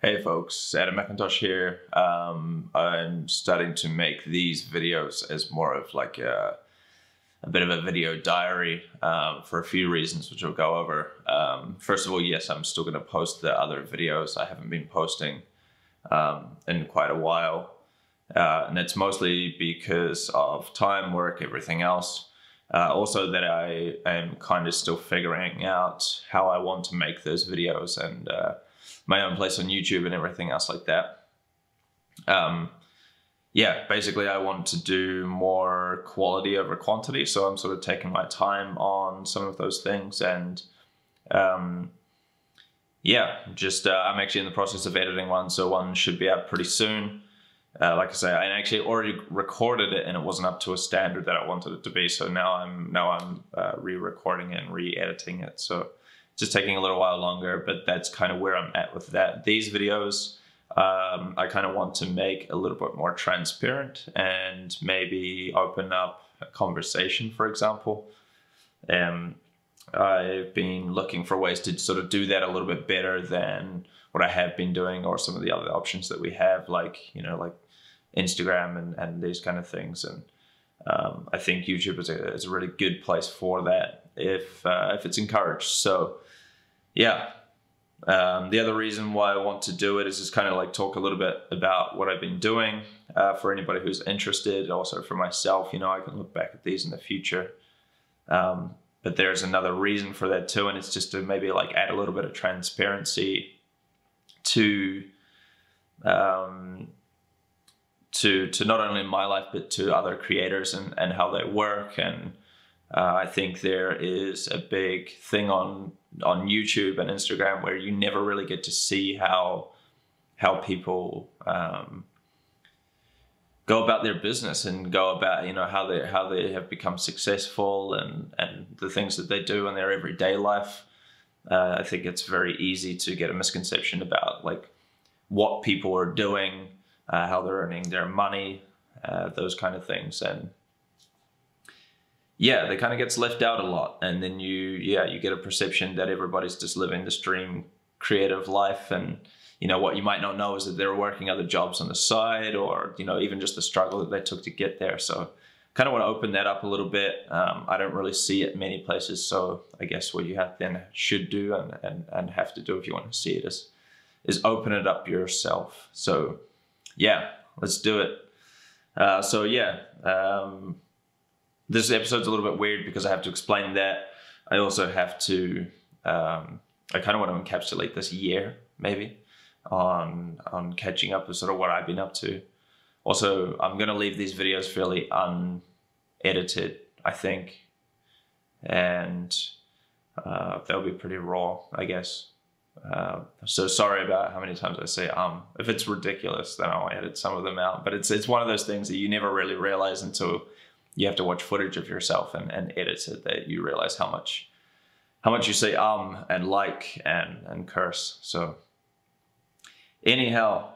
Hey folks, Adam McIntosh here. I'm starting to make these videos as more of like a bit of a video diary for a few reasons, which I'll go over. First of all, yes, I'm still going to post the other videos I haven't been posting in quite a while. And it's mostly because of time, work, everything else. Also that I am kind of still figuring out how I want to make those videos and my own place on YouTube and everything else like that. Yeah, basically I want to do more quality over quantity, so I'm sort of taking my time on some of those things, and yeah, just I'm actually in the process of editing one, so one should be out pretty soon. Like I say, I actually already recorded it and it wasn't up to a standard that I wanted it to be, so now I'm re-recording it and re-editing it, so just taking a little while longer, but that's kind of where I'm at with that. These videos, I kind of want to make a little bit more transparent and maybe open up a conversation, for example. I've been looking for ways to sort of do that a little bit better than what I have been doing, or some of the other options that we have, like, you know, like Instagram and these kind of things. And I think YouTube is a really good place for that if it's encouraged. So yeah, the other reason why I want to do it is just kind of like talk a little bit about what I've been doing for anybody who's interested. Also for myself, you know, I can look back at these in the future. But there's another reason for that too, and it's just to maybe like add a little bit of transparency to not only my life but to other creators and how they work. And I think there is a big thing on YouTube and Instagram where you never really get to see how people go about their business and go about, you know, how they have become successful and the things that they do in their everyday life. I think it's very easy to get a misconception about like what people are doing, how they're earning their money, those kind of things. And yeah, that kind of gets left out a lot. And then you get a perception that everybody's just living this dream creative life. And, you know, what you might not know is that they're working other jobs on the side, or, you know, even just the struggle that they took to get there. So kind of want to open that up a little bit. I don't really see it many places. So I guess what you should do and have to do if you want to see it is open it up yourself. So yeah, let's do it. So yeah, this episode's a little bit weird because I have to explain that. I also have to, I kind of want to encapsulate this year, maybe, on catching up with sort of what I've been up to. Also, I'm going to leave these videos fairly unedited, I think. And they'll be pretty raw, I guess. So sorry about how many times I say If it's ridiculous, then I'll edit some of them out. But it's one of those things that you never really realize until you have to watch footage of yourself and edit it, that you realize how much you say and like and curse. So anyhow,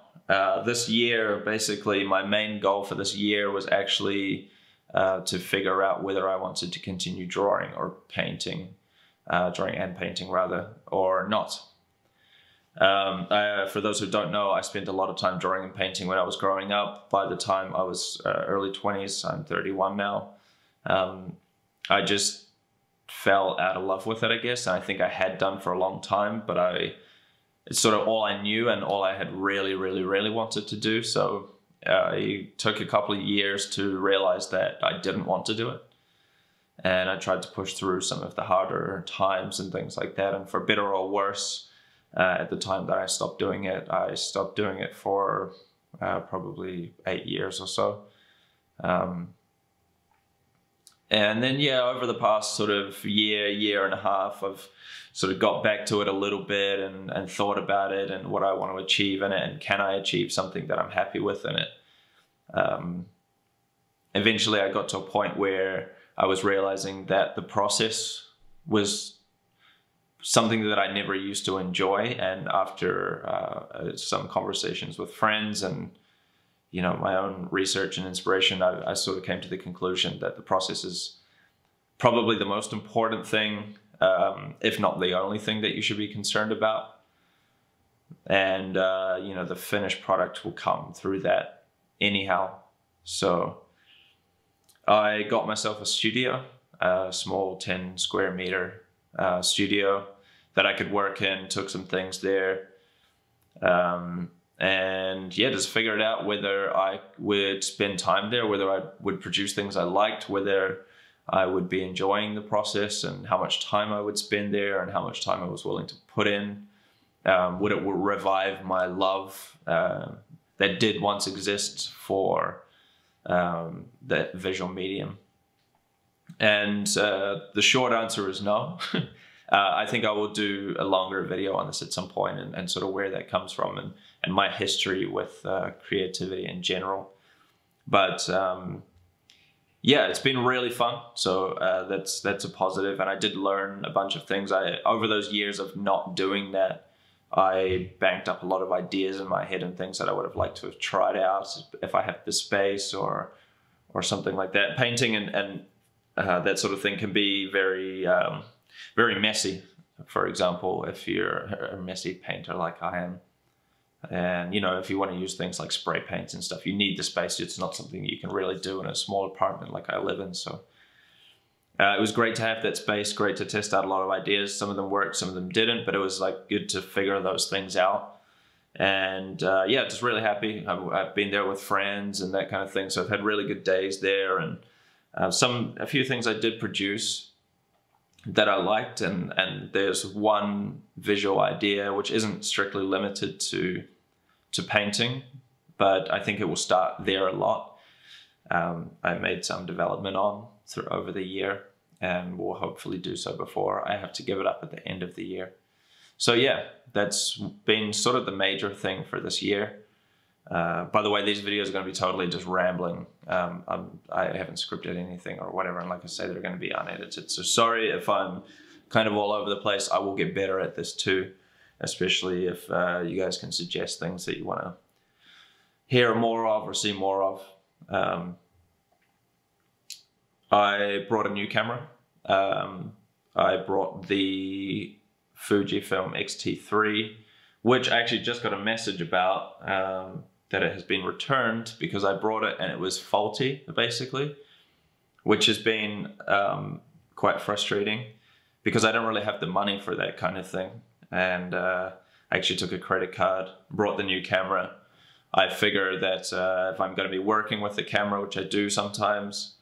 this year, basically my main goal for this year was actually to figure out whether I wanted to continue drawing or painting, drawing and painting rather, or not. For those who don't know, I spent a lot of time drawing and painting when I was growing up. By the time I was early 20s, I'm 31 now, I just fell out of love with it, I guess. And I think I had done for a long time, but it's sort of all I knew and all I had really, really, really wanted to do. So it took a couple of years to realize that I didn't want to do it. And I tried to push through some of the harder times and things like that. And for better or worse, at the time that I stopped doing it for probably 8 years or so. And then, yeah, over the past sort of year and a half, I've sort of got back to it a little bit and thought about it and what I want to achieve in it, and can I achieve something that I'm happy with in it. Eventually, I got to a point where I was realizing that the process was something that I never used to enjoy. And after some conversations with friends and, you know, my own research and inspiration, I sort of came to the conclusion that the process is probably the most important thing, if not the only thing that you should be concerned about. and you know, the finished product will come through that anyhow. So I got myself a studio, a small 10 square meter studio that I could work in, took some things there. And yeah, just figured out whether I would spend time there, whether I would produce things I liked, whether I would be enjoying the process, and how much time I would spend there, and how much time I was willing to put in. Would it revive my love that did once exist for that visual medium? And the short answer is no. I think I will do a longer video on this at some point, and sort of where that comes from, and my history with creativity in general. But yeah, it's been really fun. So that's a positive. And I did learn a bunch of things. Over those years of not doing that, I banked up a lot of ideas in my head and things that I would have liked to have tried out if I had the space or something like that. Painting and that sort of thing can be very very messy. For example, if you're a messy painter like I am, and you know, if you want to use things like spray paints and stuff, you need the space. It's not something you can really do in a small apartment like I live in. So it was great to have that space, great to test out a lot of ideas. Some of them worked, some of them didn't, but it was like good to figure those things out. And yeah, just really happy. I've been there with friends and that kind of thing. So I've had really good days there, and a few things I did produce that I liked, and there's one visual idea which isn't strictly limited to painting, but I think it will start there a lot. I made some development on over the year, and will hopefully do so before I have to give it up at the end of the year. So yeah, that's been sort of the major thing for this year. By the way, these videos are going to be totally just rambling. I haven't scripted anything or whatever, and like I say, they're going to be unedited. So sorry if I'm kind of all over the place. I will get better at this too, especially if you guys can suggest things that you want to hear more of or see more of. I brought a new camera. I brought the Fujifilm X-T3, which I actually just got a message about that it has been returned because I brought it and it was faulty, basically, which has been quite frustrating because I don't really have the money for that kind of thing. And I actually took a credit card, brought the new camera. I figure that if I'm going to be working with the camera, which I do sometimes,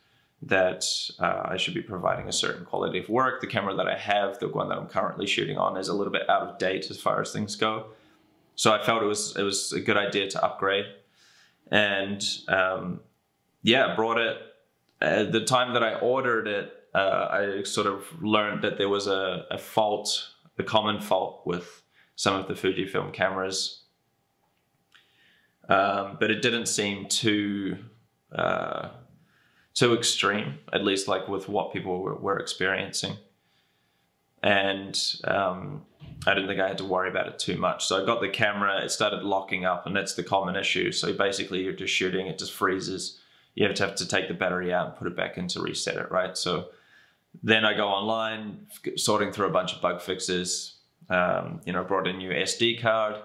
that I should be providing a certain quality of work. The camera that I have, the one that I'm currently shooting on, is a little bit out of date as far as things go. So I felt it was a good idea to upgrade. And yeah, brought it. At the time that I ordered it, I sort of learned that there was a fault, a common fault with some of the Fujifilm cameras. But it didn't seem too extreme, at least like with what people were experiencing. And I didn't think I had to worry about it too much. So I got the camera, it started locking up, and that's the common issue. So basically you're just shooting, it just freezes. You have to take the battery out and put it back in to reset it, right? So then I go online, sorting through a bunch of bug fixes, brought a new SD card,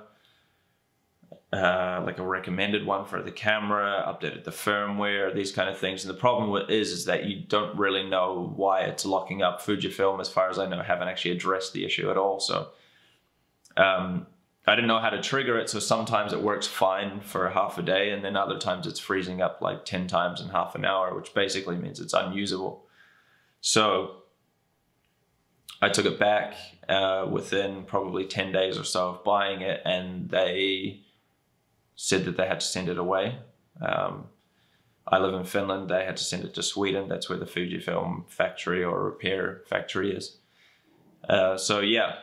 like a recommended one for the camera, updated the firmware, these kind of things. And the problem is that you don't really know why it's locking up. Fujifilm, as far as I know, haven't actually addressed the issue at all. So I didn't know how to trigger it. So sometimes it works fine for half a day, and then other times it's freezing up like 10 times in half an hour, which basically means it's unusable. So I took it back within probably 10 days or so of buying it, and they said that they had to send it away. I live in Finland. They had to send it to Sweden. That's where the Fujifilm factory or repair factory is. So yeah,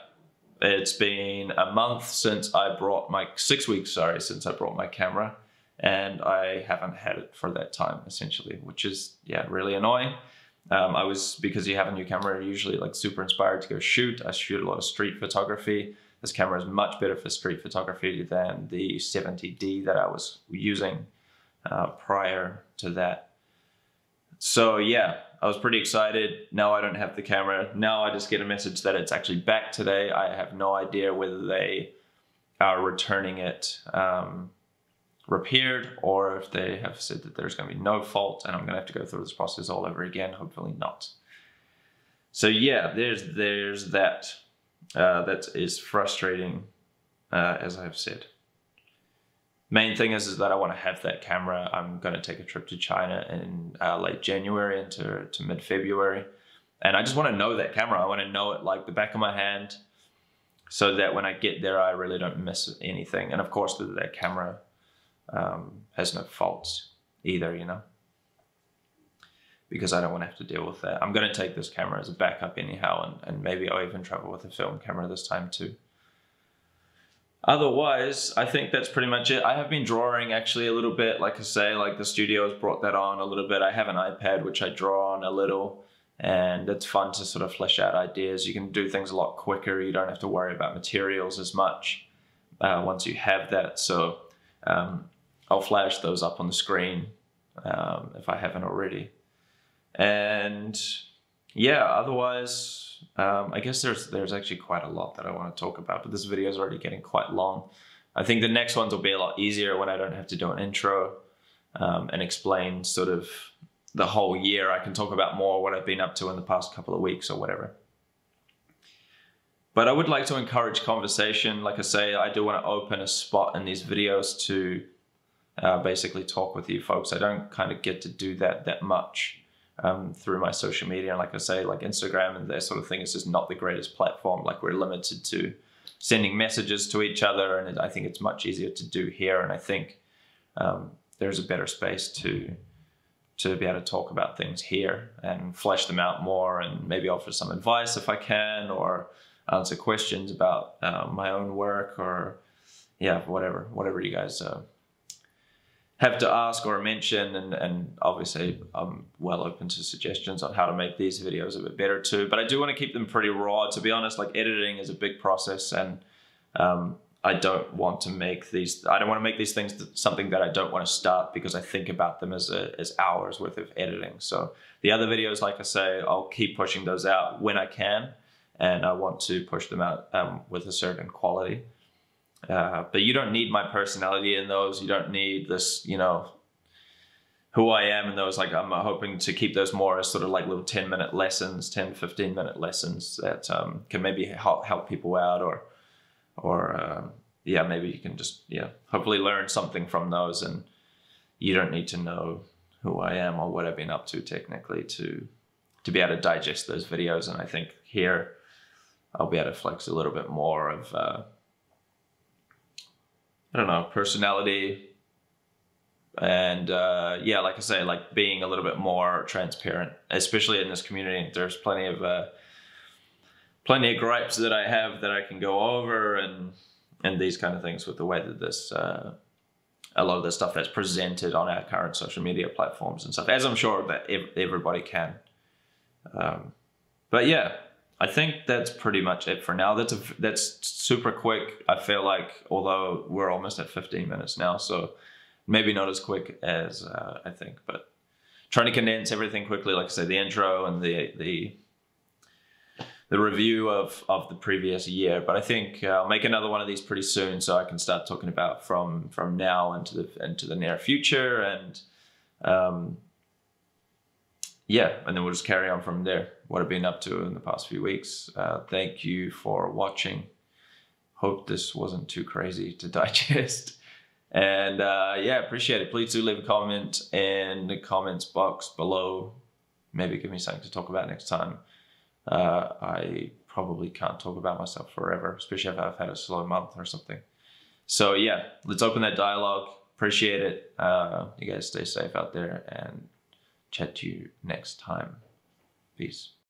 it's been a month since I brought my, 6 weeks, sorry, since I brought my camera, and I haven't had it for that time, essentially, which is, yeah, really annoying. Because you have a new camera, you're usually like super inspired to go shoot. I shoot a lot of street photography. This camera is much better for street photography than the 70D that I was using prior to that. So yeah, I was pretty excited. Now I don't have the camera. Now I just get a message that it's actually back today. I have no idea whether they are returning it repaired, or if they have said that there's going to be no fault and I'm going to have to go through this process all over again. Hopefully not. So yeah, there's that. That is frustrating, as I've said. Main thing is that I want to have that camera. I'm going to take a trip to China in late January into mid-February. And I just want to know that camera. I want to know it like the back of my hand, so that when I get there, I really don't miss anything. And of course, that camera has no faults either, you know, because I don't want to have to deal with that. I'm going to take this camera as a backup anyhow, and maybe I'll even travel with a film camera this time too. Otherwise, I think that's pretty much it. I have been drawing actually a little bit, like I say, like the studio has brought that on a little bit. I have an iPad which I draw on a little, and it's fun to sort of flesh out ideas. You can do things a lot quicker. You don't have to worry about materials as much once you have that. So I'll flash those up on the screen if I haven't already. And yeah, otherwise, I guess there's actually quite a lot that I want to talk about, but this video is already getting quite long. I think the next ones will be a lot easier when I don't have to do an intro and explain sort of the whole year. I can talk about more what I've been up to in the past couple of weeks or whatever. But I would like to encourage conversation. Like I say, I do want to open a spot in these videos to basically talk with you folks. I don't kind of get to do that much through my social media. And like I say, like Instagram and that sort of thing is just not the greatest platform. Like we're limited to sending messages to each other. And I think it's much easier to do here. And I think there's a better space to be able to talk about things here and flesh them out more, and maybe offer some advice if I can, or answer questions about my own work, or yeah, whatever you guys have to ask or mention. And obviously I'm well open to suggestions on how to make these videos a bit better too, but I do want to keep them pretty raw. To be honest, like editing is a big process, and I don't want to make these things something that I don't want to start, because I think about them as hours worth of editing. So the other videos, like I say, I'll keep pushing those out when I can, and I want to push them out with a certain quality. But you don't need my personality in those. You don't need this, you know, who I am in those. Like I'm hoping to keep those more as sort of like little 10-minute lessons, 10, 15-minute lessons that can maybe help people out, or yeah, maybe you can just, yeah, hopefully learn something from those. And you don't need to know who I am or what I've been up to technically to be able to digest those videos. And I think here I'll be able to flex a little bit more of, I don't know, personality. And yeah, like I say, like being a little bit more transparent, especially in this community. There's plenty of gripes that I have that I can go over, and these kind of things with the way that this, a lot of the stuff that's presented on our current social media platforms and stuff, as I'm sure that everybody can. But yeah, I think that's pretty much it for now. That's super quick. I feel like, although we're almost at 15 minutes now, so maybe not as quick as I think, but trying to condense everything quickly. Like I said, the intro and the review of the previous year. But I think I'll make another one of these pretty soon, so I can start talking about from now into the near future, and yeah, and then we'll just carry on from there. What I've been up to in the past few weeks. Thank you for watching. Hope this wasn't too crazy to digest. And yeah, appreciate it. Please do leave a comment in the comments box below. Maybe give me something to talk about next time. I probably can't talk about myself forever, especially if I've had a slow month or something. So yeah, let's open that dialogue. Appreciate it. You guys stay safe out there, and chat to you next time. Peace.